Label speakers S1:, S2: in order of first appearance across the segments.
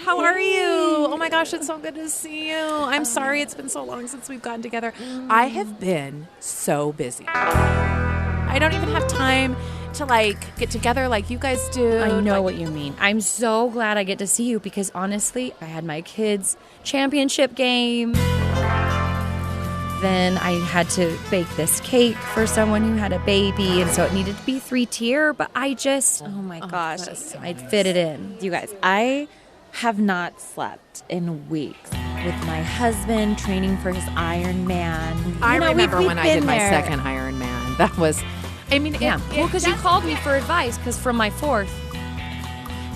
S1: How are you? Oh my gosh, it's so good to see you. I'm sorry it's been so long since we've gotten together. I have been so busy. I don't even have time to get together like you guys do.
S2: I know what you mean. I'm so glad I get to see you because honestly, I had my kids' championship game. Then I had to bake this cake for someone who had a baby, and so it needed to be 3-tier, but I just, oh my gosh,
S1: so
S2: I'd fit it in.
S3: You guys, I have not slept in weeks with my husband training for his Ironman.
S1: I remember
S3: we've
S1: when I did
S3: been
S1: my
S3: there.
S1: second Ironman. That was,
S2: Yeah, well, because you called me for advice, because from my fourth.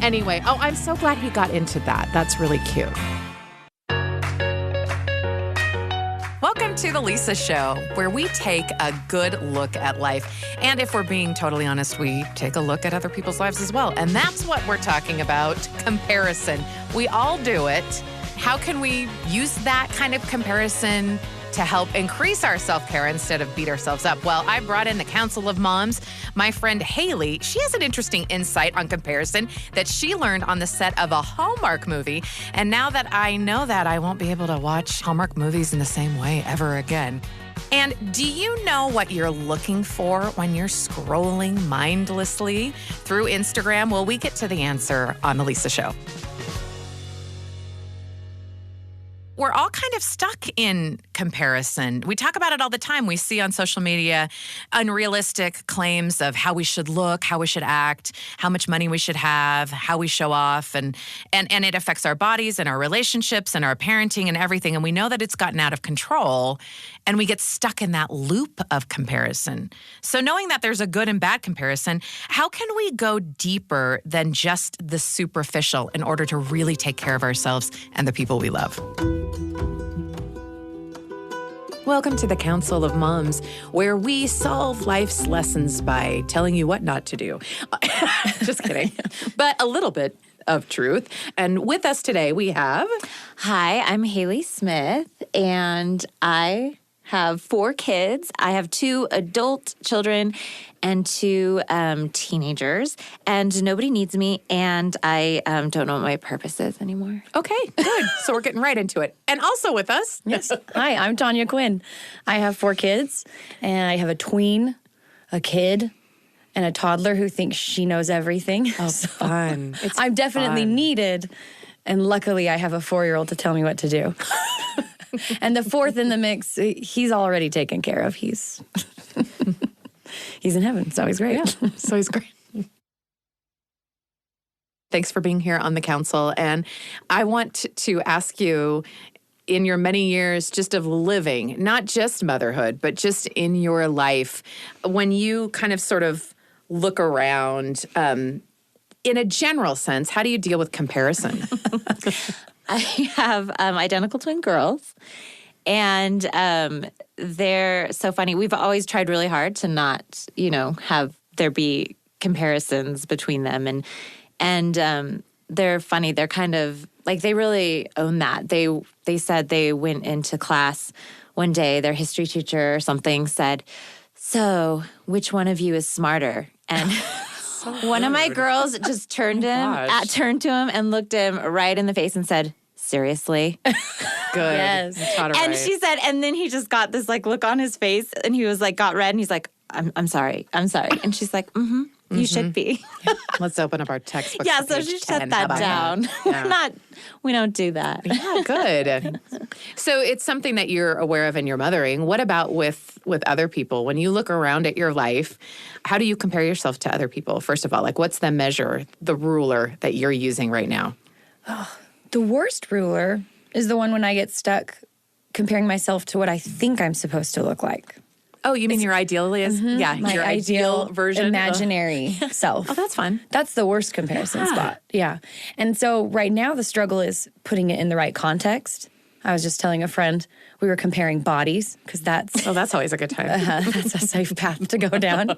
S1: Anyway, I'm so glad we got into that. That's really cute. Welcome to The Lisa Show, where we take a good look at life. And if we're being totally honest, we take a look at other people's lives as well. And that's what we're talking about, comparison. We all do it. How can we use that kind of comparison to help increase our self-care instead of beat ourselves up? Well, I brought in the Council of Moms. My friend Haley, she has an interesting insight on comparison that she learned on the set of a Hallmark movie. And now that I know that, I won't be able to watch Hallmark movies in the same way ever again. And do you know what you're looking for when you're scrolling mindlessly through Instagram? Well, we get to the answer on The Lisa Show. We're all kind of stuck in comparison. We talk about it all the time. We see on social media unrealistic claims of how we should look, how we should act, how much money we should have, how we show off, and it affects our bodies and our relationships and our parenting and everything. And we know that it's gotten out of control, and we get stuck in that loop of comparison. So knowing that there's a good and bad comparison, how can we go deeper than just the superficial in order to really take care of ourselves and the people we love? Welcome to the Council of Moms, where we solve life's lessons by telling you what not to do. Just kidding. But a little bit of truth. And with us today, we have...
S3: Hi, I'm Haley Smith, and I have 4 kids. I have 2 adult children and 2 teenagers, and nobody needs me, and I don't know what my purpose is anymore.
S1: Okay, good. So we're getting right into it. And also with us...
S2: Yes. Hi, I'm Tanya Quinn. I have 4 kids, and I have a tween, a kid, and a toddler who thinks she knows everything.
S1: Oh, fun.
S2: I'm definitely needed, and luckily I have a 4-year-old to tell me what to do. And the 4th in the mix, he's already taken care of. He's in heaven, so he's great.
S1: Yeah, so he's great. Thanks for being here on the council. And I want to ask you, in your many years just of living, not just motherhood, but just in your life, when you kind of sort of look around, in a general sense, how do you deal with comparison?
S3: I have identical twin girls, and they're so funny. We've always tried really hard to not, have there be comparisons between them, and they're funny. They're kind of they really own that. They said they went into class one day. Their history teacher or something said, "So, which one of you is smarter?" And one of my girls just turned to him and looked him right in the face and said, "Seriously?"
S1: Good.
S2: Yes.
S3: And she said, and then he just got this look on his face, and he was got red, and he's like, I'm sorry. And she's like, you should be.
S1: Let's open up our textbook.
S3: Yeah, so she shut that down.
S1: Yeah.
S3: We don't do that.
S1: Yeah, good. So it's something that you're aware of in your mothering. What about with other people? When you look around at your life, how do you compare yourself to other people? First of all, what's the measure, the ruler that you're using right now?
S2: The worst ruler is the one when I get stuck comparing myself to what I think I'm supposed to look like.
S1: Oh, you mean your ideally is
S2: My
S1: your ideal version,
S2: imaginary self.
S1: Oh, that's fun.
S2: That's the worst comparison spot. Yeah. And so right now the struggle is putting it in the right context. I was just telling a friend we were comparing bodies because that's
S1: that's always a good time.
S2: that's a safe path to go down.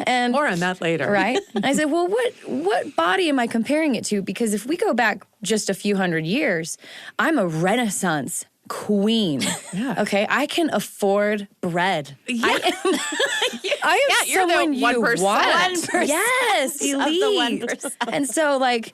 S2: And
S1: more on that later,
S2: right? And I said, well, what body am I comparing it to? Because if we go back just a few hundred years, I'm a Renaissance queen.
S1: Yeah.
S2: Okay, I can afford bread.
S1: Yeah.
S2: I am
S1: you're the
S2: someone you
S1: 1%.
S2: want.
S3: 1%
S2: Yes,
S3: of
S2: elite.
S3: the 1%.
S2: And so, like,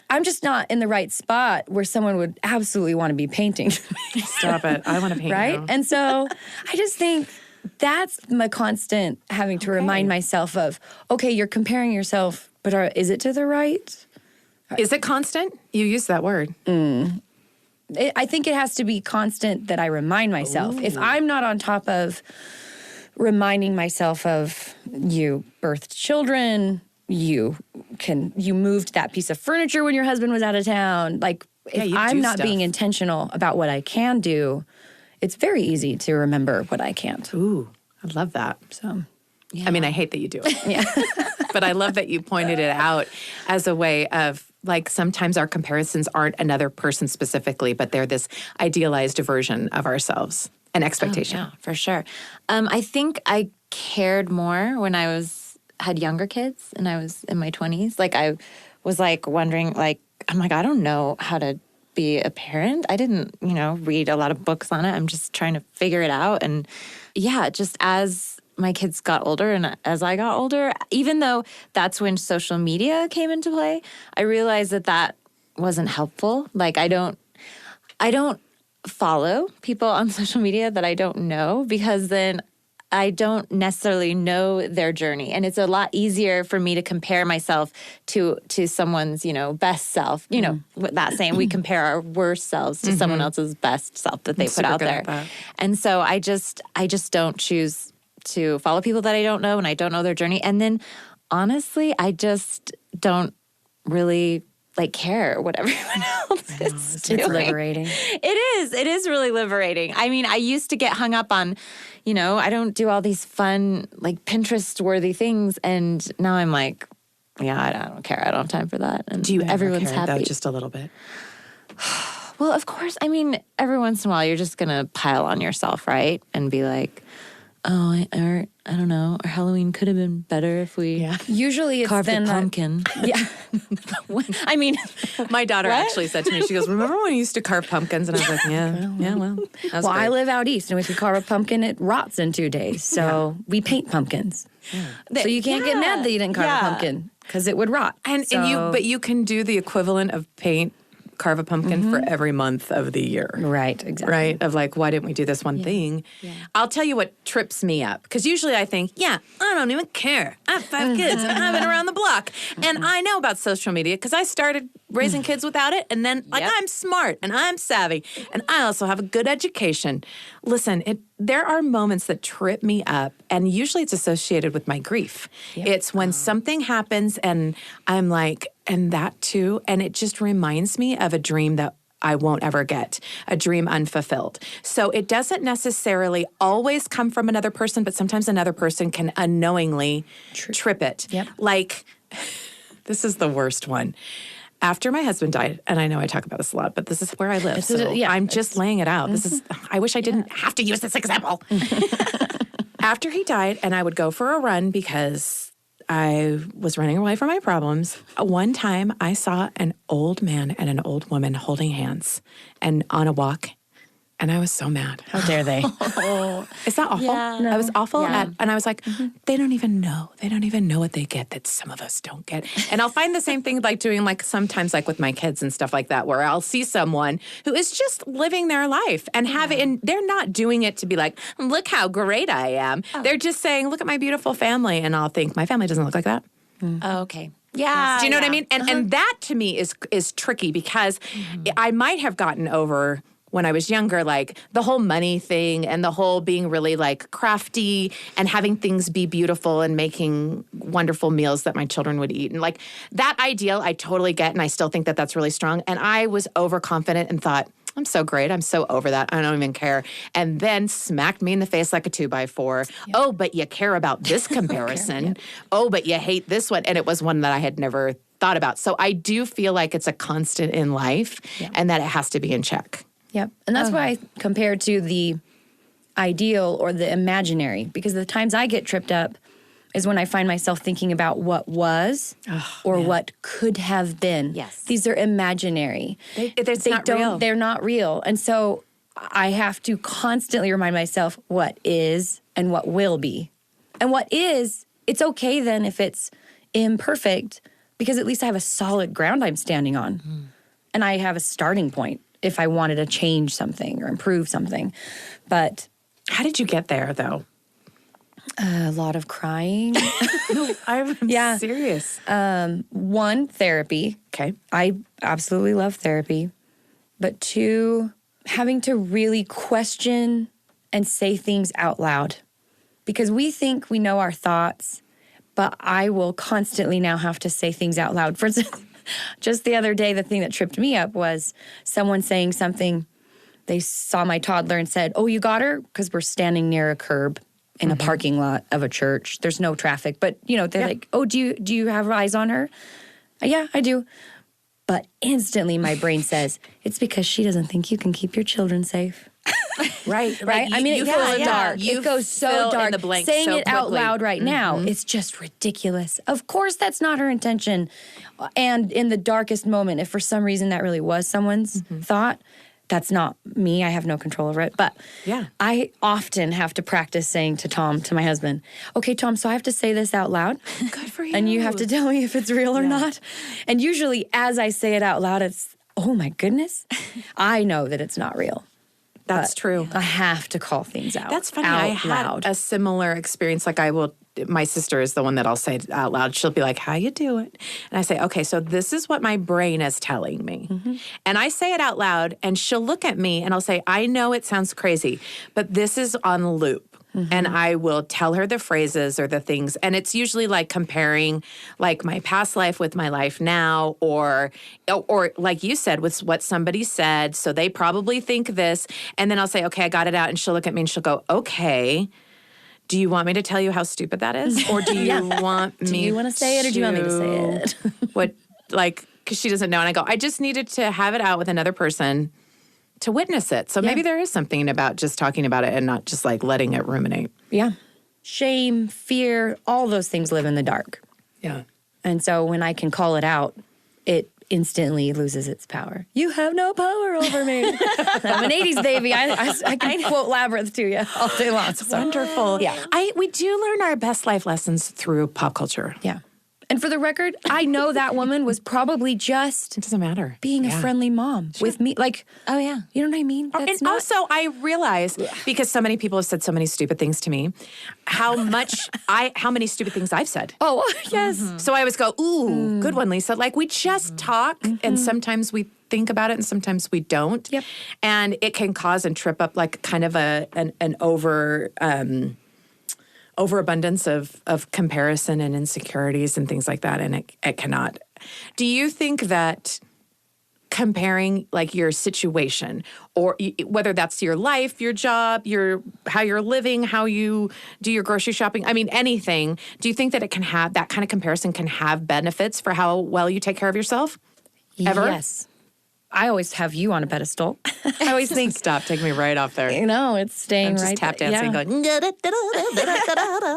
S2: I'm just not in the right spot where someone would absolutely want to be painting.
S1: Stop it. I want to paint
S2: Right?
S1: now.
S2: And so I just think that's my constant having to remind myself of, okay, you're comparing yourself, but is it to the right?
S1: Is it constant? You use that word.
S2: I think it has to be constant that I remind myself. If I'm not on top of reminding myself of you birthed children, you moved that piece of furniture when your husband was out of town. Like, if
S1: you
S2: I'm
S1: do
S2: not being
S1: stuff.
S2: intentional about what I can do, it's very easy to remember what I can't.
S1: Ooh, I love that.
S2: So,
S1: I mean, I hate that you do it. But I love that you pointed it out as a way of, like, sometimes our comparisons aren't another person specifically, but they're this idealized version of ourselves, an expectation.
S3: Yeah, for sure. I think I cared more when I had younger kids and I was in my 20s. Like, I was like wondering, like, I'm like, I don't know how to be a parent. I didn't, read a lot of books on it. I'm just trying to figure it out. And yeah, just as my kids got older and as I got older, even though that's when social media came into play, I realized that wasn't helpful. Like, I don't follow people on social media that I don't know, because then I don't necessarily know their journey. And it's a lot easier for me to compare myself to someone's, best self. With that saying, we compare our worst selves to someone else's best self that they put out
S1: good
S3: there.
S1: at that.
S3: And so I just don't choose to follow people that I don't know and I don't know their journey. And then honestly, I just don't really care what everyone else is doing.
S2: it's liberating.
S3: It is really liberating. I mean, I used to get hung up on, I don't do all these fun, Pinterest-worthy things. And now I'm like, yeah, I don't care. I don't have time for that. And
S1: Do you ever
S3: everyone's
S1: care, though,
S3: happy.
S1: just a little bit?
S3: Well, of course. I mean, every once in a while, you're just going to pile on yourself, right? And be like, oh, I don't know. Our Halloween could have been better if we
S2: Usually it's
S3: carved
S2: then
S3: a
S2: that-
S3: pumpkin.
S2: yeah.
S3: I mean,
S1: My daughter
S3: What?
S1: actually said to me, she goes, remember when you used to carve pumpkins? And I was like, well. That's
S2: Well, I
S1: great.
S2: live out east, and if you carve a pumpkin, it rots in 2 days. So we paint pumpkins. So you can't get mad that you didn't carve a pumpkin because it would rot.
S1: But you can do the equivalent of carve a pumpkin for every month of the year.
S2: Right, exactly.
S1: Right? Of like, why didn't we do this one thing? Yeah. I'll tell you what trips me up. Because usually I think, I don't even care. I have 5 kids and I've been around the block. And I know about social media because I started raising kids without it. And then, I'm smart and I'm savvy. And I also have a good education. Listen, there are moments that trip me up. And usually it's associated with my grief. Yep. It's when something happens and I'm like, and that too. And it just reminds me of a dream that I won't ever get, a dream unfulfilled. So it doesn't necessarily always come from another person, but sometimes another person can unknowingly trip it.
S2: Yep.
S1: Like, this is the worst one. After my husband died, and I know I talk about this a lot, but this is where I live. I'm just laying it out. This is, I wish I didn't have to use this example. After he died, and I would go for a run because I was running away from my problems. One time I saw an old man and an old woman holding hands and on a walk. And I was so mad.
S2: How dare they?
S1: Is that awful?
S3: Yeah.
S1: I was awful.
S3: Yeah.
S1: And I was like, they don't even know. They don't even know what they get that some of us don't get. And I'll find the same thing doing sometimes with my kids and stuff like that, where I'll see someone who is just living their life and and they're not doing it to be like, look how great I am. Oh. They're just saying, look at my beautiful family. And I'll think, my family doesn't look like that.
S3: Oh, okay. Yeah.
S1: Do you know what I mean? And that to me is tricky because I might have gotten over when I was younger, the whole money thing and the whole being really crafty and having things be beautiful and making wonderful meals that my children would eat. And that ideal, I totally get. And I still think that that's really strong. And I was overconfident and thought, I'm so great. I'm so over that. I don't even care. And then smacked me in the face like a 2x4. Yep. Oh, but you care about this comparison. Yep. Oh, but you hate this one. And it was one that I had never thought about. So I do feel like it's a constant in life and that it has to be in check.
S2: Yep. And that's why I compare to the ideal or the imaginary, because the times I get tripped up is when I find myself thinking about what was what could have been.
S3: Yes.
S2: They're imaginary.
S1: It's not real.
S2: They're not real. And so I have to constantly remind myself what is and what will be. And what is, it's okay then if it's imperfect, because at least I have a solid ground I'm standing on. And I have a starting point if I wanted to change something or improve something. But
S1: How did you get there, though?
S2: a lot of crying.
S1: No, I'm
S2: Yeah.
S1: serious.
S2: One, therapy.
S1: Okay.
S2: I absolutely love therapy. But two, having to really question and say things out loud. Because we think we know our thoughts, but I will constantly now have to say things out loud. For instance, just the other day, the thing that tripped me up was someone saying something. They saw my toddler and said, "Oh, you got her?" Because we're standing near a curb in a parking lot of a church. There's no traffic. But, they're like, "Oh, do you have eyes on her?" Yeah, I do. But instantly my brain says, it's because she doesn't think you can keep your children safe.
S1: Right.
S2: Right? I mean, it goes dark.
S1: You
S2: It goes so
S1: fill in
S2: dark.
S1: the blank
S2: Saying
S1: so
S2: it out
S1: quickly.
S2: loud right now, it's just ridiculous. Of course, that's not her intention. And in the darkest moment, if for some reason that really was someone's thought, that's not me. I have no control over it. But
S1: Yeah.
S2: I often have to practice saying to my husband, "Okay, Tom, so I have to say this out loud.
S1: Good for you.
S2: And you have to tell me if it's real or not." And usually, as I say it out loud, it's, oh my goodness, I know that it's not real.
S1: That's
S2: But
S1: true.
S2: I have to call things out.
S1: That's funny.
S2: Out
S1: I had
S2: loud.
S1: a similar experience. Like my sister is the one that I'll say it out loud. She'll be like, "How you doing?" And I say, "Okay, so this is what my brain is telling me." And I say it out loud, and she'll look at me and I'll say, "I know it sounds crazy, but this is on loop." And I will tell her the phrases or the things. And it's usually like comparing like my past life with my life now, or like you said, with what somebody said. So they probably think this. And then I'll say, "Okay, I got it out." And she'll look at me and she'll go, "Okay, do you want me to tell you how stupid that is? Or do you want me
S2: Do you want to say it or do you want me to say it?
S1: Because she doesn't know. And I go, "I just needed to have it out with another person to witness it." So maybe there is something about just talking about it and not just like letting it ruminate.
S2: Yeah. Shame, fear, all those things live in the dark.
S1: Yeah.
S2: And so when I can call it out, it instantly loses its power. You have no power over me. I'm an 80s baby. I can quote Labyrinth to you all day long. It's
S1: Wonderful.
S2: Yeah.
S1: We do learn our best life lessons through pop culture.
S2: Yeah. And for the record, I know that woman was probably just
S1: It doesn't matter.
S2: being a friendly mom with me. Like,
S3: Oh, yeah.
S2: you know what I mean? That's
S1: And
S2: not,
S1: also, I realize, because so many people have said so many stupid things to me, how many stupid things I've said.
S2: oh, yes.
S1: So I always go, "Ooh, good one, Lisa." Like, we just talk, and sometimes we think about it, and sometimes we don't.
S2: Yep.
S1: And it can cause and trip up like kind of an overabundance of comparison and insecurities and things like that, and it cannot. Do you think that comparing like your situation, or whether that's your life, your job, how you're living, how you do your grocery shopping, I mean anything, do you think that it can have that kind of comparison can have benefits for how well you take care of yourself? Ever?
S2: Yes. I always have you on a pedestal. I always think,
S1: Stop, take me right off there.
S2: it's staying
S1: I'm just
S2: right
S1: tap
S2: there.
S1: dancing,
S2: Yeah.
S1: going.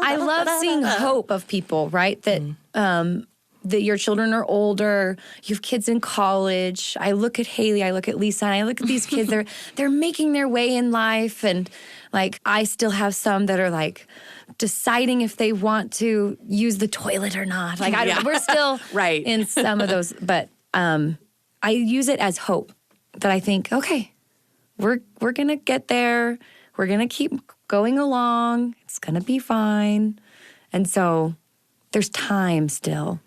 S2: I love seeing hope of people, right? That that your children are older, you have kids in college. I look at Haley, I look at Lisa, and I look at these kids. They're making their way in life, and like I still have some that are like deciding if they want to use the toilet or not. Like we're still
S1: Right.
S2: in some of those, but I use it as hope. That I think, okay, we're gonna get there. We're gonna keep going along. It's gonna be fine. And so there's time still.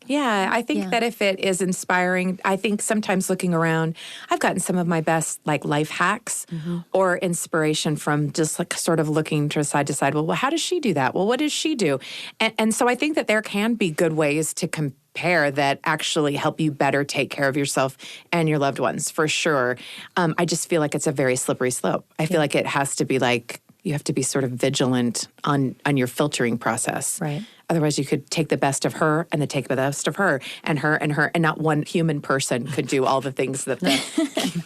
S1: Yeah, I think that if it is inspiring, I think sometimes looking around, I've gotten some of my best like life hacks or inspiration from just like sort of looking to side. Well, how does she do that? Well, what does she do? And so I think that there can be good ways to compare that actually help you better take care of yourself and your loved ones, for sure. I just feel like it's a very slippery slope. I feel like it has to be like, you have to be sort of vigilant on your filtering process.
S2: Right.
S1: Otherwise, you could take the best of her and then take the best of her, and not one human person could do all the things that the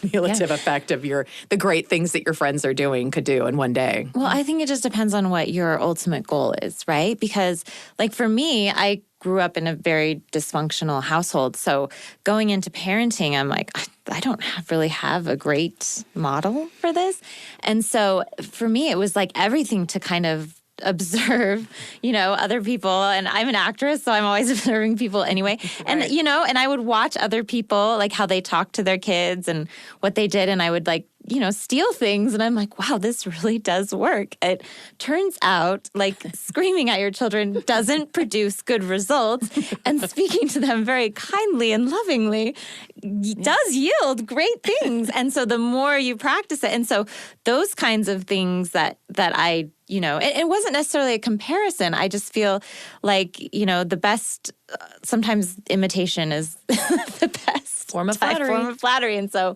S1: cumulative effect of the great things that your friends are doing could do in one day.
S3: Well, I think it just depends on what your ultimate goal is, right? Because, like, for me, I grew up in a very dysfunctional household. So going into parenting, I'm like, I don't really have a great model for this. And so for me, it was like everything to kind of observe, other people. And I'm an actress, so I'm always observing people anyway. And,
S1: Right.
S3: and I would watch other people, like how they talked to their kids and what they did. And I would steal things. And I'm like, wow, this really does work. It turns out like screaming at your children doesn't produce good results. And speaking to them very kindly and lovingly does yield great things. And so the more you practice it, and so those kinds of things that I, it wasn't necessarily a comparison. I just feel like, the best, sometimes imitation is the best
S2: Form of flattery.
S3: And so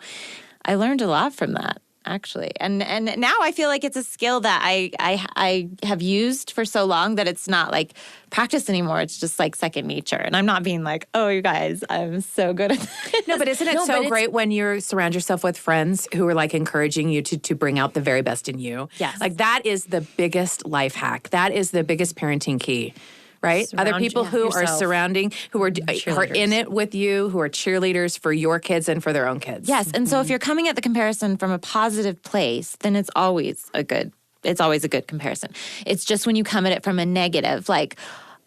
S3: I learned a lot from that, actually. And now I feel like it's a skill that I have used for so long that it's not like practice anymore. It's just like second nature. And I'm not being like, oh, you guys, I'm so good at this.
S1: No, but isn't it so great when you surround yourself with friends who are like encouraging you to bring out the very best in you?
S3: Yes.
S1: Like that is the biggest life hack. That is the biggest parenting key. Right?
S2: Surround
S1: Other people who are
S2: yourself.
S1: surrounding, who are in it with you, who are cheerleaders for your kids and for their own kids.
S3: Yes. And so if you're coming at the comparison from a positive place, then it's always a good comparison. It's just when you come at it from a negative, like,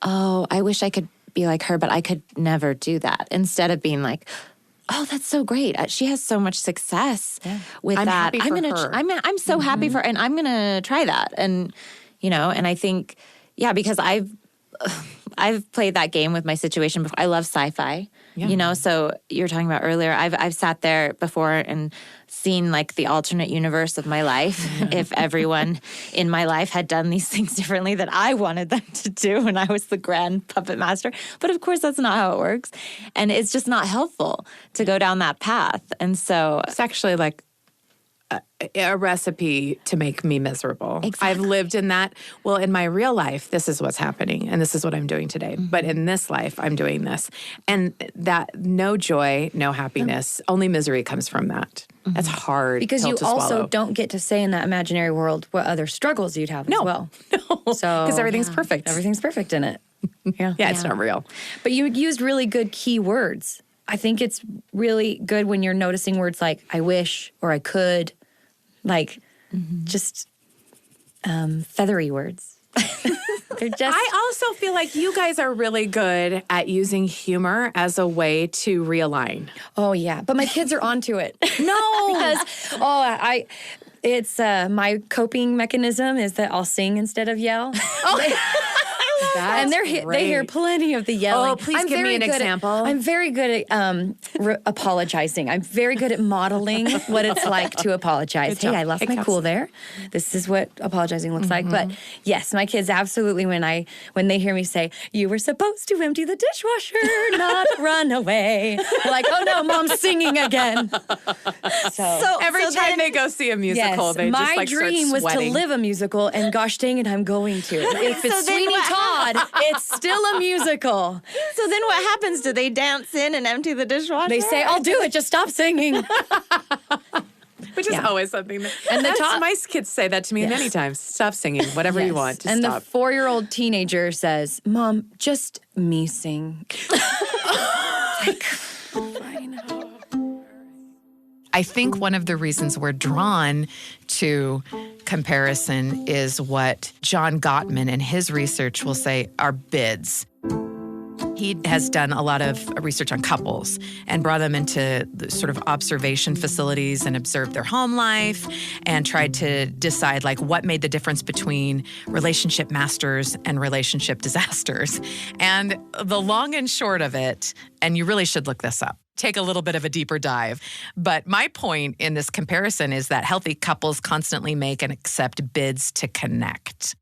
S3: oh, I wish I could be like her, but I could never do that. Instead of being like, oh, that's so great. She has so much success with
S1: I'm
S3: that.
S1: happy for her.
S3: I'm so happy for her, and I'm gonna try that. And and I think, because I've played that game with my situation before. I love sci-fi, so you're talking about earlier. I've sat there before and seen like the alternate universe of my life. If everyone in my life had done these things differently that I wanted them to do, and I was the grand puppet master. But of course, that's not how it works. And it's just not helpful to go down that path. And so
S1: It's actually like a recipe to make me miserable.
S3: Exactly.
S1: I've lived in that. Well, in my real life, this is what's happening and this is what I'm doing today. But in this life, I'm doing this. And that no joy, no happiness, only misery comes from that. That's hard
S2: Because
S1: pill
S2: you
S1: to
S2: also
S1: swallow.
S2: don't get to say in that imaginary world what other struggles you'd have as well.
S1: No,
S2: So
S1: because everything's perfect.
S2: Everything's perfect in it. Yeah.
S1: Yeah, it's not real.
S2: But you used really good key words. I think it's really good when you're noticing words like I wish or I could, like just feathery words. They're just
S1: I also feel like you guys are really good at using humor as a way to realign.
S2: Oh yeah, but my kids are onto it. No, because it's my coping mechanism is that I'll sing instead of yell. And they hear plenty of the yelling.
S1: Oh, please give me an example.
S2: I'm very good at apologizing. I'm very good at modeling what it's like to apologize.
S1: Good job.
S2: Hey, I lost
S1: It
S2: my
S1: counts.
S2: cool there. This is what apologizing looks like. But yes, my kids absolutely, when they hear me say, you were supposed to empty the dishwasher, not run away. They're like, oh no, mom's singing again. So
S1: Every
S3: So
S1: time
S3: then-
S1: they go see a musical,
S2: yes,
S1: they
S2: my
S1: just like
S2: dream
S1: start
S2: was to
S1: sweating.
S2: live a musical, and gosh dang it, I'm going to. If it's
S3: So then
S2: Sweeney
S3: what-
S2: Todd, it's still a musical.
S3: So then what happens? Do they dance in and empty the dishwasher?
S2: They say, I'll do it, just stop singing.
S1: Which is always something that,
S2: And the top-
S1: my kids say that to me many times. Stop singing, whatever you
S2: Yes.
S1: want, just
S2: and
S1: stop.
S2: the 4-year-old teenager says, Mom, just me sing. Like, fine.
S1: I think one of the reasons we're drawn to comparison is what John Gottman in his research will say are bids. He has done a lot of research on couples and brought them into the sort of observation facilities and observed their home life and tried to decide like what made the difference between relationship masters and relationship disasters. And the long and short of it, and you really should look this up, take a little bit of a deeper dive. But my point in this comparison is that healthy couples constantly make and accept bids to connect.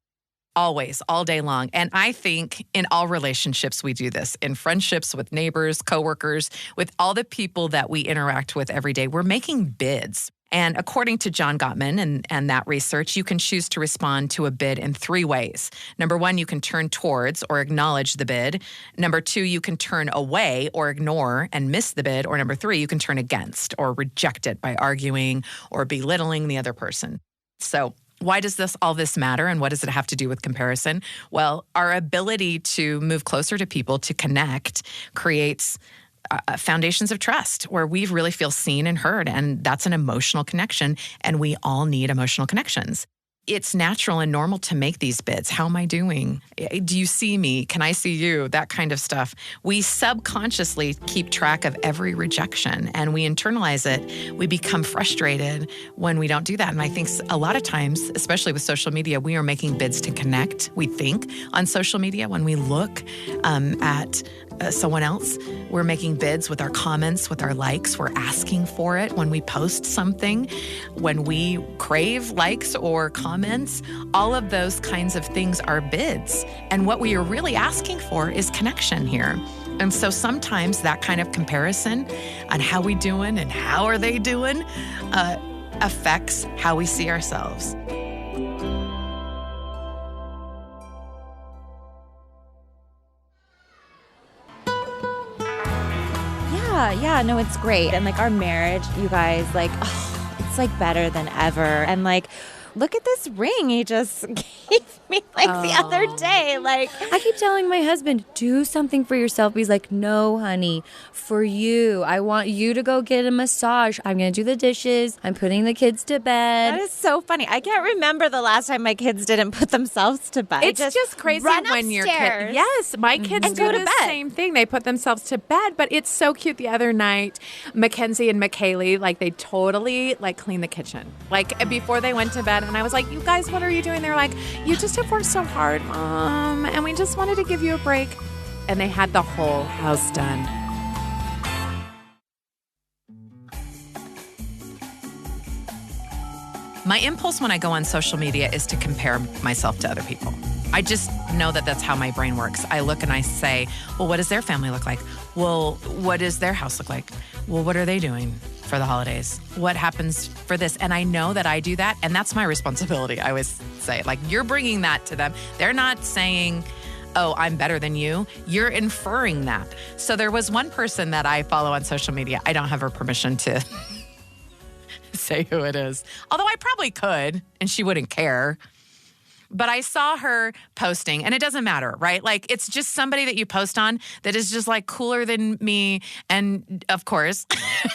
S1: Always, all day long. And I think in all relationships, we do this. In friendships, with neighbors, coworkers, with all the people that we interact with every day, we're making bids. And according to John Gottman and that research, you can choose to respond to a bid in 3 ways. Number 1, you can turn towards or acknowledge the bid. Number 2, you can turn away or ignore and miss the bid. Or number 3, you can turn against or reject it by arguing or belittling the other person. So why does all this matter, and what does it have to do with comparison? Well, our ability to move closer to people, to connect, creates foundations of trust where we really feel seen and heard. And that's an emotional connection. And we all need emotional connections. It's natural and normal to make these bids. How am I doing? Do you see me? Can I see you? That kind of stuff. We subconsciously keep track of every rejection and we internalize it. We become frustrated when we don't do that. And I think a lot of times, especially with social media, we are making bids to connect, we think, on social media. When we look at someone else, we're making bids with our comments, with our likes. We're asking for it when we post something, when we crave likes or comments. All of those kinds of things are bids. And what we are really asking for is connection here. And so sometimes that kind of comparison on how we doing and how are they doing affects how we see ourselves.
S3: Yeah, no, it's great. And like our marriage, you guys, like, oh, it's like better than ever. And like, look at this ring he just gave me like the other day. Like,
S2: I keep telling my husband, do something for yourself. He's like, no, honey, for you. I want you to go get a massage. I'm going to do the dishes. I'm putting the kids to bed.
S3: that is so funny. I can't remember the last time my kids didn't put themselves to bed.
S4: It's just crazy
S3: run
S4: when your
S3: upstairs.
S4: kid. Yes, my kids
S3: And
S4: do
S3: go to
S4: the
S3: bed.
S4: same thing. They put themselves to bed, but it's so cute. The other night, Mackenzie and McKaylee, like they totally like cleaned the kitchen, like before they went to bed. And I was like, "You guys, what are you doing?" They're like, "You just have worked so hard, Mom, and we just wanted to give you a break." And they had the whole house done.
S1: My impulse when I go on social media is to compare myself to other people. I just know that that's how my brain works. I look and I say, well, what does their family look like? Well, what does their house look like? Well, what are they doing for the holidays? What happens for this? And I know that I do that, and that's my responsibility. I always say, like, you're bringing that to them. They're not saying, oh, I'm better than you. You're inferring that. So there was one person that I follow on social media. I don't have her permission to say who it is, although I probably could, and she wouldn't care. But I saw her posting, and it doesn't matter, right? Like, it's just somebody that you post on that is just like cooler than me. And of course,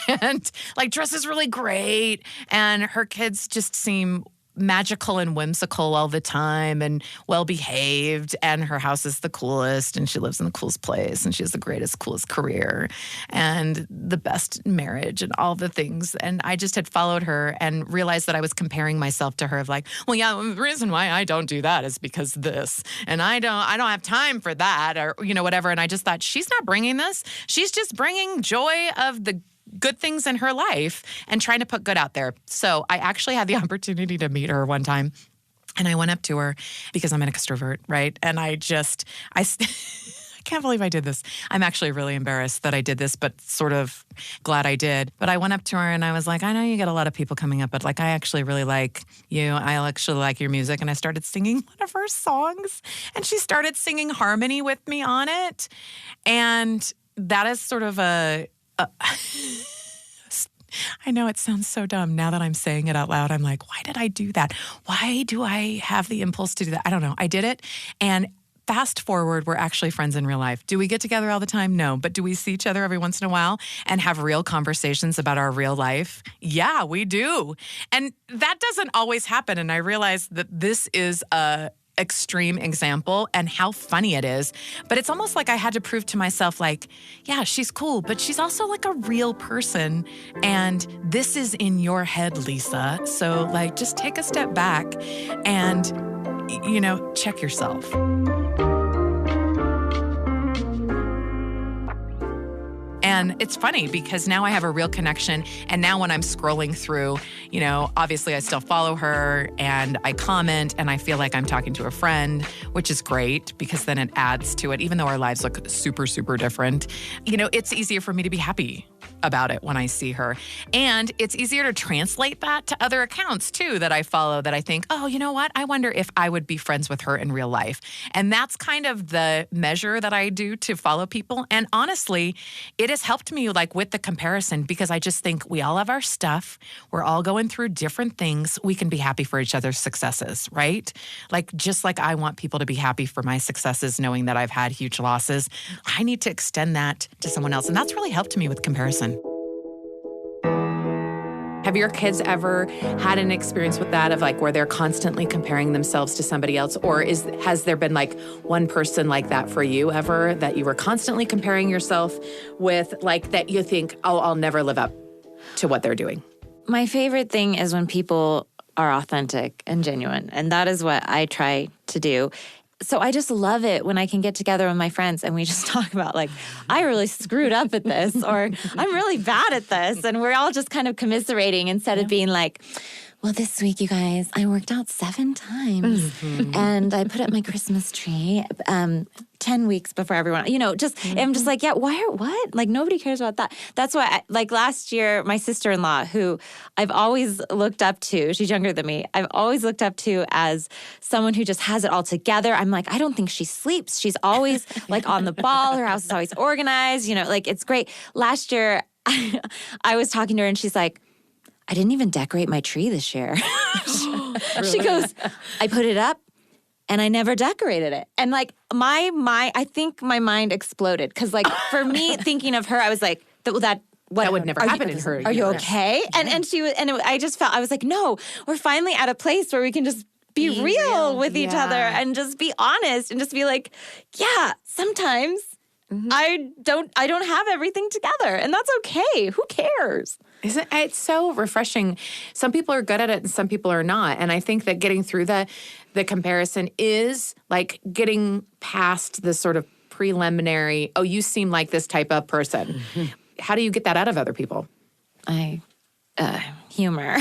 S1: and like dresses really great. And her kids just seem magical and whimsical all the time and well-behaved. And her house is the coolest, and she lives in the coolest place, and she has the greatest, coolest career and the best marriage and all the things. And I just had followed her and realized that I was comparing myself to her of like, well, yeah, the reason why I don't do that is because this, and I don't have time for that, or, you know, whatever. And I just thought, she's not bringing this. She's just bringing joy of the good things in her life and trying to put good out there. So I actually had the opportunity to meet her one time, and I went up to her because I'm an extrovert, right? And I can't believe I did this. I'm actually really embarrassed that I did this, but sort of glad I did. But I went up to her and I was like, I know you get a lot of people coming up, but like, I actually really like you. I actually like your music. And I started singing one of her songs, and she started singing harmony with me on it. And that is sort of I know it sounds so dumb now that I'm saying it out loud. I'm like, why did I do that? Why do I have the impulse to do that? I don't know. I did it. And fast forward, we're actually friends in real life. Do we get together all the time? No. But do we see each other every once in a while and have real conversations about our real life? Yeah, we do. And that doesn't always happen. And I realized that this is a extreme example and how funny it is. But it's almost like I had to prove to myself, like, yeah, she's cool, but she's also like a real person. And this is in your head, Lisa. So like, just take a step back and, you know, check yourself. And it's funny because now I have a real connection. And now when I'm scrolling through, you know, obviously I still follow her and I comment and I feel like I'm talking to a friend, which is great because then it adds to it. Even though our lives look super, super different, you know, it's easier for me to be happy about it when I see her. And it's easier to translate that to other accounts too that I follow that I think, oh, you know what? I wonder if I would be friends with her in real life. And that's kind of the measure that I do to follow people. And honestly, it has helped me like with the comparison because I just think we all have our stuff. We're all going through different things. We can be happy for each other's successes, right? Like just like I want people to be happy for my successes, knowing that I've had huge losses, I need to extend that to someone else. And that's really helped me with comparison.
S4: Have your kids ever had an experience with that of like where they're constantly comparing themselves to somebody else? Or has there been like one person like that for you ever that you were constantly comparing yourself with, like that you think, oh, I'll never live up to what they're doing?
S3: My favorite thing is when people are authentic and genuine. And that is what I try to do. So I just love it when I can get together with my friends and we just talk about like, I really screwed up at this, or I'm really bad at this. And we're all just kind of commiserating instead of being like, well, this week, you guys, I worked out 7 times and I put up my Christmas tree 10 weeks before everyone, I'm just like, yeah, what? Like, nobody cares about that. That's why, like last year, my sister-in-law, who I've always looked up to, she's younger than me, I've always looked up to as someone who just has it all together. I'm like, I don't think she sleeps. She's always like on the ball. Her house is always organized, like it's great. Last year, I was talking to her and she's like, I didn't even decorate my tree this year. She goes, I put it up and I never decorated it. And like I think my mind exploded. Because like for me, thinking of her, I was like, that
S4: would never happen in her.
S3: Are you okay? Yeah. And she was, I just felt, I was like, no, we're finally at a place where we can just be real with each other and just be honest and just be like, yeah, sometimes I don't have everything together, and that's okay. Who cares?
S4: It's so refreshing. Some people are good at it and some people are not. And I think that getting through the comparison is like getting past this sort of preliminary, oh, you seem like this type of person. How do you get that out of other people?
S3: Humor.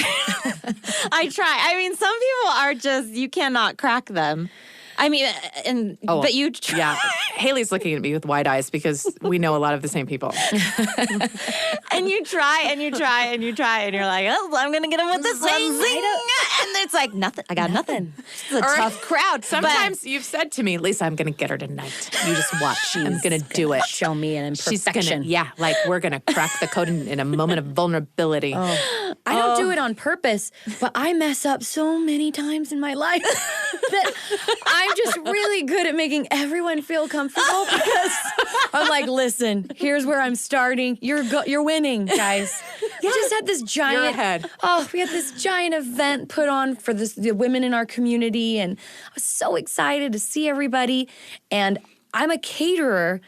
S3: I try. I mean, some people are just, you cannot crack them. I mean, but you try.
S4: Yeah. Haley's looking at me with wide eyes because we know a lot of the same people.
S3: And you try and you try and you try and you're like, oh, I'm going to get him with this one. And it's like, nothing. I got nothing. It's a tough crowd.
S4: Sometimes you've said to me, Lisa, I'm going to get her tonight. You just watch. I'm going to do it.
S2: Show me an imperfection.
S4: Like we're going to crack the code in a moment of vulnerability.
S2: I don't do it on purpose, but I mess up so many times in my life that I'm just really good at making everyone feel comfortable because I'm like, listen, here's where I'm starting. You're winning, guys. We just had this giant.
S4: You're ahead.
S2: Oh, we had this giant event put on for the women in our community, and I was so excited to see everybody. And I'm a caterer.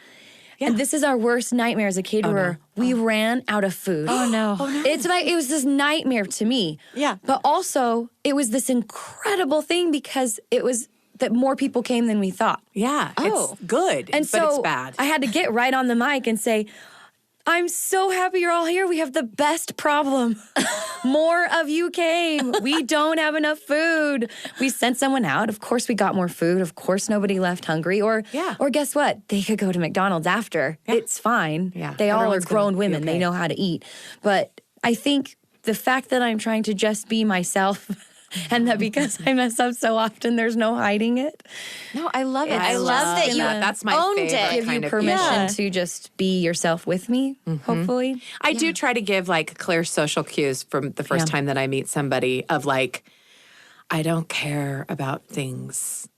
S2: Yeah. And this is our worst nightmare as a caterer. Oh, no. We ran out of food.
S3: Oh, no.
S2: It was this nightmare to me.
S3: Yeah.
S2: But also, it was this incredible thing because it was that more people came than we thought.
S4: Yeah. It's good, but it's bad.
S2: I had to get right on the mic and say, I'm so happy you're all here. We have the best problem. More of you came. We don't have enough food. We sent someone out. Of course, we got more food. Of course, nobody left hungry. Or guess what? They could go to McDonald's after. Yeah. It's fine.
S4: Yeah.
S2: They all are grown women. Okay. They know how to eat. But I think the fact that I'm trying to just be myself and that because I mess up so often, there's no hiding it.
S3: No, I love it. I love that you
S4: that's my
S3: owned
S4: favorite
S3: it.
S2: Give you permission to just be yourself with me, hopefully.
S4: I do try to give like clear social cues from the first time that I meet somebody of like, I don't care about things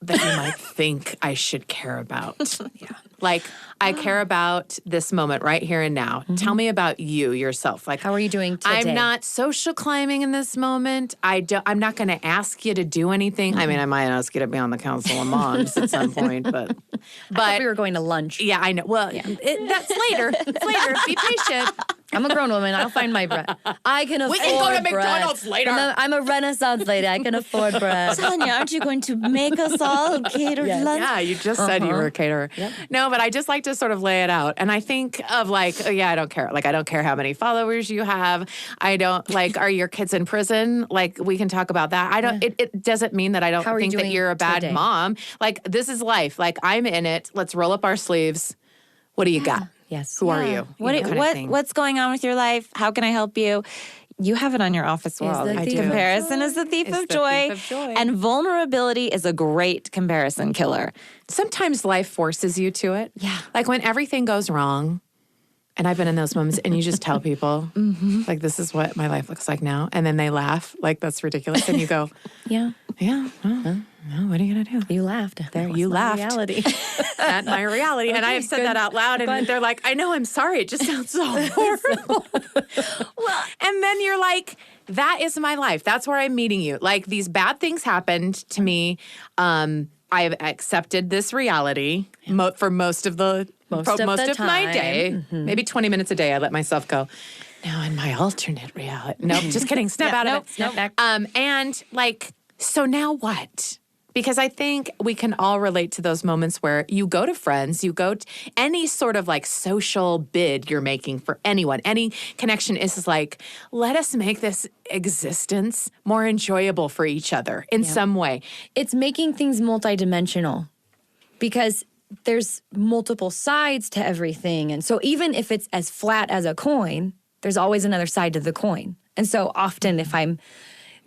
S4: that you might think I should care about. Like, I care about this moment right here and now. Tell me about you, yourself. Like,
S2: how are you doing today?
S4: I'm not social climbing in this moment. I'm not going to ask you to do anything. I mean, I might ask you to be on the Council of Moms at some point, but
S2: I thought we were going to lunch.
S4: Yeah, I know. Well, that's later. It's later. Be patient.
S2: I'm a grown woman. I'll find my bread. I can afford bread.
S4: We can go to McDonald's later.
S2: I'm a Renaissance lady. I can afford bread.
S3: Tanya, aren't you going to make us all catered lunch?
S4: Yeah, you just said you were a caterer. Yep. No, but I just like to sort of lay it out. And I think of like, I don't care. Like, I don't care how many followers you have. I don't, like, are your kids in prison? Like, we can talk about that. I don't, it doesn't mean that I don't think that you're a bad mom. Like, this is life. Like, I'm in it. Let's roll up our sleeves. What do you got?
S2: Yes.
S1: Who are you?
S3: What,
S1: You know, kind of thing.
S3: what's going on with your life? How can I help you? You have it on your office wall.
S2: the thief of
S3: Comparison is the thief
S1: Is
S3: of
S1: the
S3: joy.
S1: thief of joy.
S3: And vulnerability is a great comparison killer.
S1: Sometimes life forces you to it.
S3: Yeah.
S1: Like when everything goes wrong, and I've been in those moments, and you just tell people, like, this is what my life looks like now. And then they laugh, like, that's ridiculous. And you go,
S2: Yeah.
S1: yeah, well, what are you going to do?
S2: You laughed. There
S1: you laughed.
S2: Reality.
S1: That's my reality. And I have said that out loud, and they're like, I know, I'm sorry. It just sounds so horrible. And then you're like, that is my life. That's where I'm meeting you. Like, these bad things happened to me. I have accepted this reality for most of the
S2: Most of the
S1: my
S2: time.
S1: day. Maybe 20 minutes a day, I let myself go. Now in my alternate reality. Nope, just kidding. Snap out of it.
S2: snap back.
S1: And like, so now what? Because I think we can all relate to those moments where you go to friends, you go to any sort of like social bid you're making for anyone, any connection is like, let us make this existence more enjoyable for each other in some way.
S2: It's making things multidimensional because there's multiple sides to everything. And so even if it's as flat as a coin, there's always another side to the coin. And so often if I'm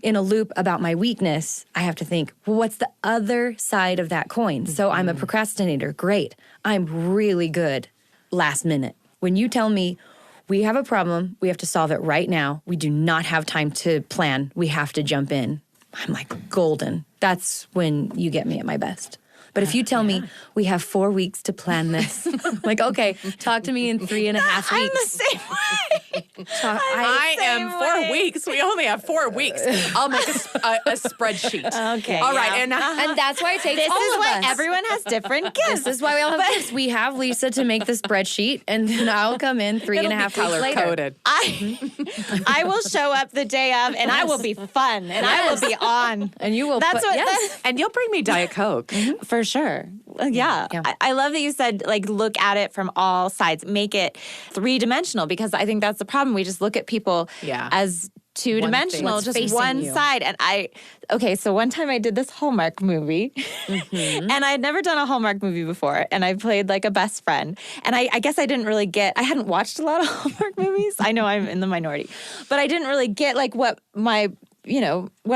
S2: in a loop about my weakness, I have to think, well, what's the other side of that coin? So I'm a procrastinator. Great. I'm really good last minute. When you tell me we have a problem, we have to solve it right now, we do not have time to plan, we have to jump in, I'm like golden. That's when you get me at my best. But if you tell me we have 4 weeks to plan this, I'm like, okay, talk to me in 3.5 weeks.
S3: I'm the same way.
S1: I am 4 weeks. We only have 4 weeks. I'll make a spreadsheet.
S3: Okay,
S1: All right.
S3: yeah.
S2: And that's why it takes
S3: This
S2: all
S3: is
S2: of
S3: why
S2: us.
S3: everyone has different gifts.
S2: This is why we all have gifts. We have Lisa to make the spreadsheet, and then I'll come in 3.5 weeks
S1: Color
S2: later.
S1: coded.
S3: I will show up the day of, and I will be fun, and I will be on.
S2: And you will
S3: That's
S2: put,
S3: what.
S2: yes.
S1: And you'll bring me Diet Coke.
S3: For sure. Yeah.
S2: Yeah.
S3: I love that you said, like, look at it from all sides, make it three-dimensional, because I think that's the problem. We just look at people as two-dimensional,
S2: What's
S3: just
S2: facing
S3: one
S2: you.
S3: side. And so one time I did this Hallmark movie, and I had never done a Hallmark movie before, and I played like a best friend. And I guess I hadn't watched a lot of Hallmark movies. I know I'm in the minority, but I didn't really get like what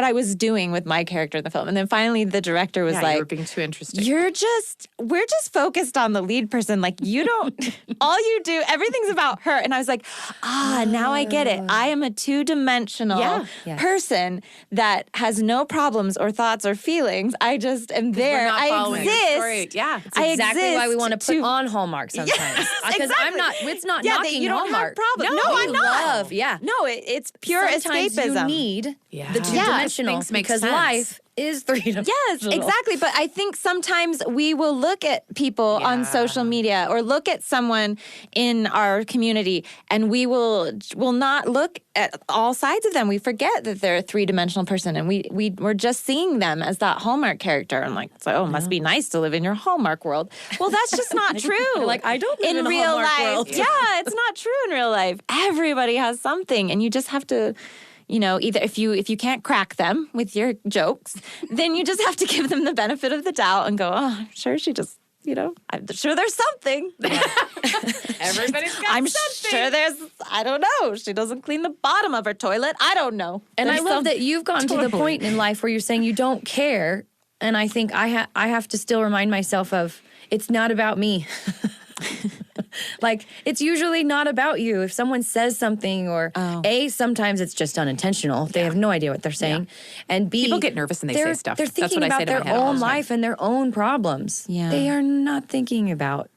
S3: I was doing with my character in the film. And then finally the director was
S1: You
S3: like,
S1: were being too interesting.
S3: we're just focused on the lead person. Like, you don't, all you do, everything's about her. And I was like, now I get it. I am a two-dimensional
S2: Yes.
S3: person that has no problems or thoughts or feelings. I just am there.
S1: not
S3: I
S1: following your story.
S3: exist.
S1: Yeah.
S2: It's exactly why we want to put on Hallmark sometimes.
S3: Yes,
S2: Because
S3: exactly.
S2: it's not
S3: Yeah, that
S2: knocking
S3: you don't have
S2: Hallmark.
S3: problems. No, I'm
S2: we
S3: not.
S2: love, yeah.
S3: No, it's pure
S2: Sometimes
S3: escapism.
S2: you need
S1: Yeah.
S2: the two-dimensional
S1: Things make
S2: because
S1: sense.
S2: life is three-dimensional.
S3: Yes, exactly. But I think sometimes we will look at people on social media or look at someone in our community, and we will not look at all sides of them. We forget that they're a three-dimensional person, and we're just seeing them as that Hallmark character. And like, it's like, oh, it must be nice to live in your Hallmark world. Well, that's just not true.
S2: You're like, I don't live in a
S3: real
S2: Hallmark
S3: life.
S2: world.
S3: Yeah, it's not true in real life. Everybody has something, and you just have to. Either if you can't crack them with your jokes, then you just have to give them the benefit of the doubt and go, oh, I'm sure she just, I'm sure there's something.
S1: Everybody's got
S3: I'm
S1: something.
S3: sure there's, I don't know. She doesn't clean the bottom of her toilet. I don't know.
S2: And I
S3: There's
S2: love that you've gotten to the
S1: Totally.
S2: point in life where you're saying you don't care. And I think I have to still remind myself of it's not about me. Like, it's usually not about you. If someone says something or sometimes it's just unintentional. They have no idea what they're saying. And B,
S1: People get nervous and they say stuff.
S2: They're
S1: That's
S2: thinking
S1: what I say
S2: about
S1: to my
S2: their
S1: head all
S2: own
S1: the time.
S2: life and their own problems.
S3: Yeah.
S2: They are not thinking about.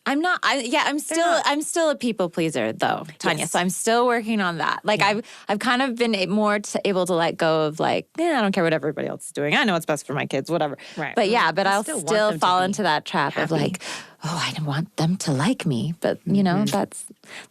S3: I'm not. I'm still a people pleaser though, Tanya.
S2: Yes.
S3: So I'm still working on that. Like I've kind of been able to let go of like, I don't care what everybody else is doing. I know what's best for my kids, whatever.
S2: Right.
S3: But I'll
S2: still
S3: still,
S2: want them to
S3: fall
S2: be
S3: into that trap of
S2: happy.
S3: like, I don't want them to like me. But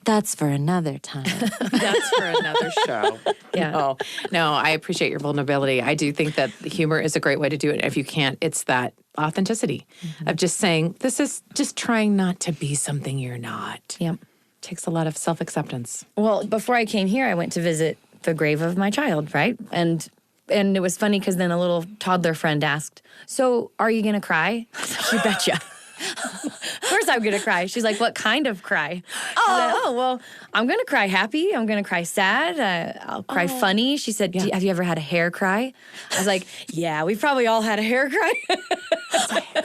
S3: that's for another time.
S1: That's for another show.
S2: Yeah.
S1: No, I appreciate your vulnerability. I do think that humor is a great way to do it. If you can't, it's that authenticity of just saying, this is just trying not to be something you're not.
S2: Yep.
S1: Takes a lot of self-acceptance.
S2: Well, before I came here, I went to visit the grave of my child, right? And it was funny because then a little toddler friend asked, so are you going to cry? You betcha. Of course course I'm going to cry. She's like, what kind of cry? I said, well, I'm going to cry happy. I'm going to cry sad. I'll cry funny. She said, have you ever had a hair cry? I was like, yeah, we've probably all had a hair cry.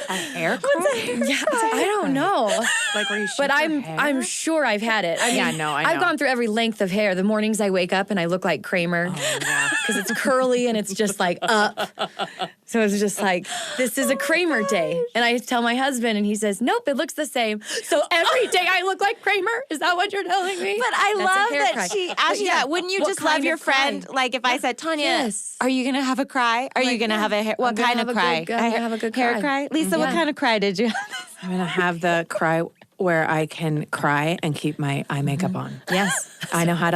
S4: A hair cry?
S2: Yeah, I don't know.
S4: Like where you
S2: But I'm sure I've had it. I mean,
S4: Yeah, no, I
S2: I've
S4: know.
S2: gone through every length of hair. The mornings I wake up and I look like Kramer because it's curly and it's just like up. So it's just like, this is a Kramer day. And I tell my husband and he says, nope, it looks the same. So every day I look like Kramer? Is that what you're telling me?
S3: But I
S2: That's a
S3: love
S2: hair
S3: that
S2: cry.
S3: she
S2: But
S3: asked you
S2: yeah,
S3: that. Wouldn't you
S2: what
S3: just love
S2: kind
S3: your
S2: of cry?
S3: friend? Like if I said, Tanya,
S2: Yes.
S3: are you going to have a cry? Are you
S2: Like,
S3: going to
S2: yeah.
S3: have a hair?
S2: I'm
S3: What
S2: gonna
S3: kind
S2: have
S3: of
S2: a
S3: cry?
S2: good- I'm gonna have a good
S3: hair
S2: cry.
S3: Lisa, what
S2: Yeah.
S3: kind of cry did you have?
S4: I'm gonna have the cry where I can cry and keep my eye makeup on.
S2: Yes.
S4: I know how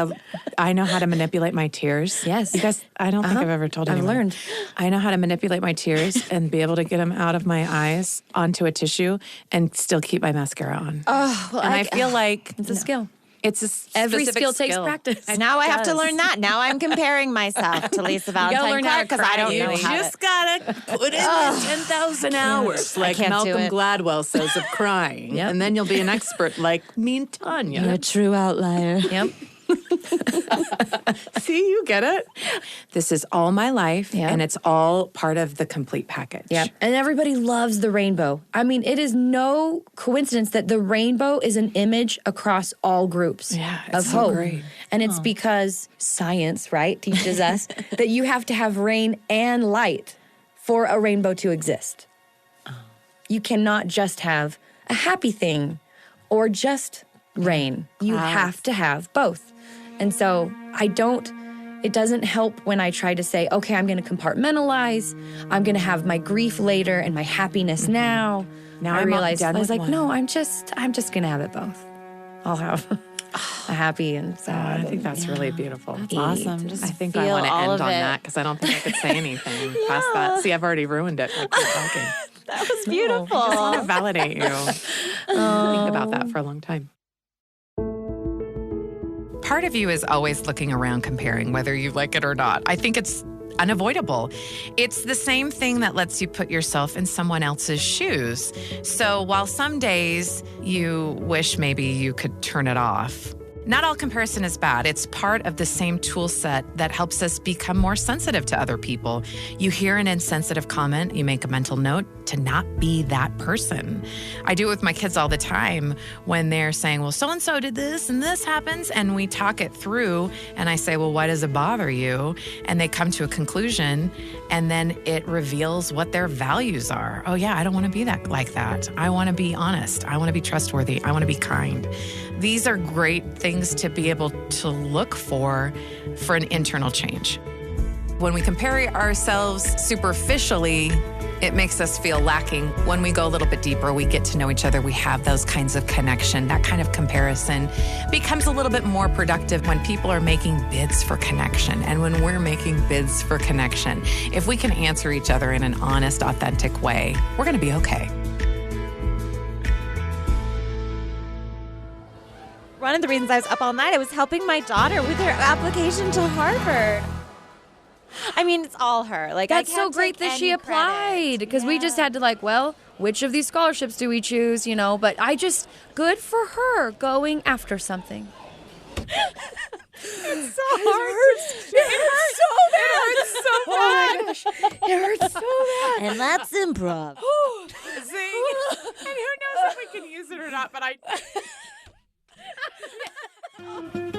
S4: to manipulate my tears.
S2: Yes.
S4: You guys, I don't think I've ever told
S2: I've
S4: anyone.
S2: learned.
S4: I know how to manipulate my tears and be able to get them out of my eyes onto a tissue and still keep my mascara on.
S3: Oh, well,
S4: and I feel like
S2: It's a skill.
S4: it's a
S2: Every
S4: specific
S2: skill takes practice.
S3: now I have to
S2: does.
S3: learn that. Now I'm comparing myself to Lisa Valentine
S2: learn how to
S3: Clark because I
S2: cry,
S3: don't
S2: you
S3: know how to.
S4: just gotta put in the 10,000 hours, like
S3: can't do
S4: Malcolm
S3: it.
S4: Gladwell says of crying,
S2: Yep.
S4: and then you'll be an expert like Mean Tanya.
S3: You're a true outlier.
S2: Yep.
S4: See, you get it. This is all my life,
S2: Yeah.
S4: and it's all part of the complete package.
S2: Yep. And everybody loves the rainbow. I mean, it is no coincidence that the rainbow is an image across all groups
S4: Yeah, it's
S2: of
S4: so
S2: hope.
S4: great.
S2: And it's because science, right, teaches us that you have to have rain and light for a rainbow to exist. You cannot just have a happy thing or just rain. You have to have both. And so it doesn't help when I try to say, okay, I'm going to compartmentalize. I'm going to have my grief later and my happiness now.
S4: Now
S2: I
S4: I'm
S2: realized,
S4: done
S2: I was
S4: with
S2: like,
S4: one.
S2: no, I'm just going to have it both. I'll have a happy and sad.
S4: I think that's really beautiful. That's
S3: awesome. Just
S4: I think
S3: feel
S4: I want to
S3: all
S4: end
S3: of
S4: on
S3: it.
S4: that because I don't think I could say anything past that. See, I've already ruined it. Like, talking.
S3: That was beautiful.
S4: I just want to validate you. Think about that for a long time. Part of you is always looking around comparing, whether you like it or not. I think it's unavoidable. It's the same thing that lets you put yourself in someone else's shoes. So while some days you wish maybe you could turn it off, not all comparison is bad. It's part of the same tool set that helps us become more sensitive to other people. You hear an insensitive comment, you make a mental note to not be that person. I do it with my kids all the time when they're saying, well, so-and-so did this and this happens. And we talk it through and I say, well, why does it bother you? And they come to a conclusion and then it reveals what their values are. Oh yeah, I don't want to be like that. I want to be honest. I want to be trustworthy. I want to be kind. These are great things to be able to look for an internal change. When we compare ourselves superficially, it makes us feel lacking. When we go a little bit deeper, we get to know each other. We have those kinds of connection. That kind of comparison becomes a little bit more productive when people are making bids for connection and when we're making bids for connection. If we can answer each other in an honest, authentic way, we're going to be okay.
S3: One of the reasons I was up all night, I was helping my daughter with her application to Harvard. I mean, it's all her. Like,
S2: That's
S3: I
S2: so
S3: can't
S2: great
S3: take
S2: that she
S3: any credit.
S2: applied because we just had to which of these scholarships do we choose, but good for her going after something.
S3: It's so hard.
S2: Oh my gosh, it hurts so bad.
S3: And that's improv.
S4: See? And who knows if we can use it or not, but I...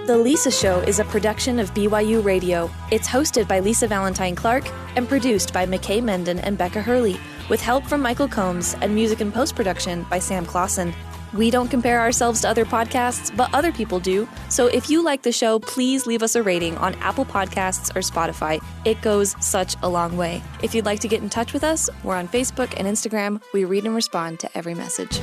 S5: The Lisa Show is a production of BYU Radio. It's hosted by Lisa Valentine Clark and produced by McKay Menden and Becca Hurley, with help from Michael Combs and music and post-production by Sam Clausen. We don't compare ourselves to other podcasts, but other people do. So if you like the show, please leave us a rating on Apple Podcasts or Spotify. It goes such a long way. If you'd like to get in touch with us, we're on Facebook and Instagram. We read and respond to every message.